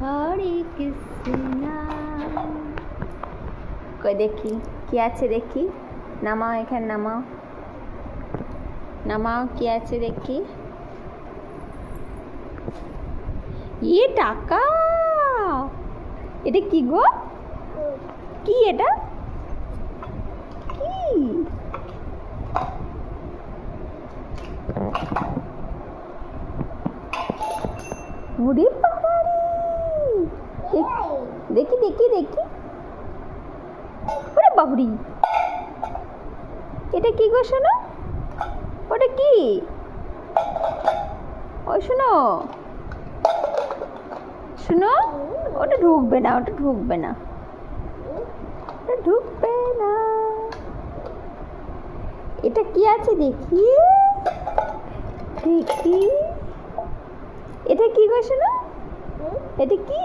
হরে কৃষ্ণ। কই দেখি কি আছে, দেখি নামাও, এখানে নামাও, নামাও কি আছে দেখি। টাকা, এটা কি গো? কি এটা কি? ওরে বাবারে, দেখি দেখি দেখি। ওরে বাবরি, এটা কি গো শোনো? ওটা কি? ওই শোনো শোনো, ওটা ঢুকবে না, ওটা ঢুকবে না, ওটা ঢুকবে না। এটা কি আছে দেখি দেখি। এটা কি গো শোনো? এটা কি?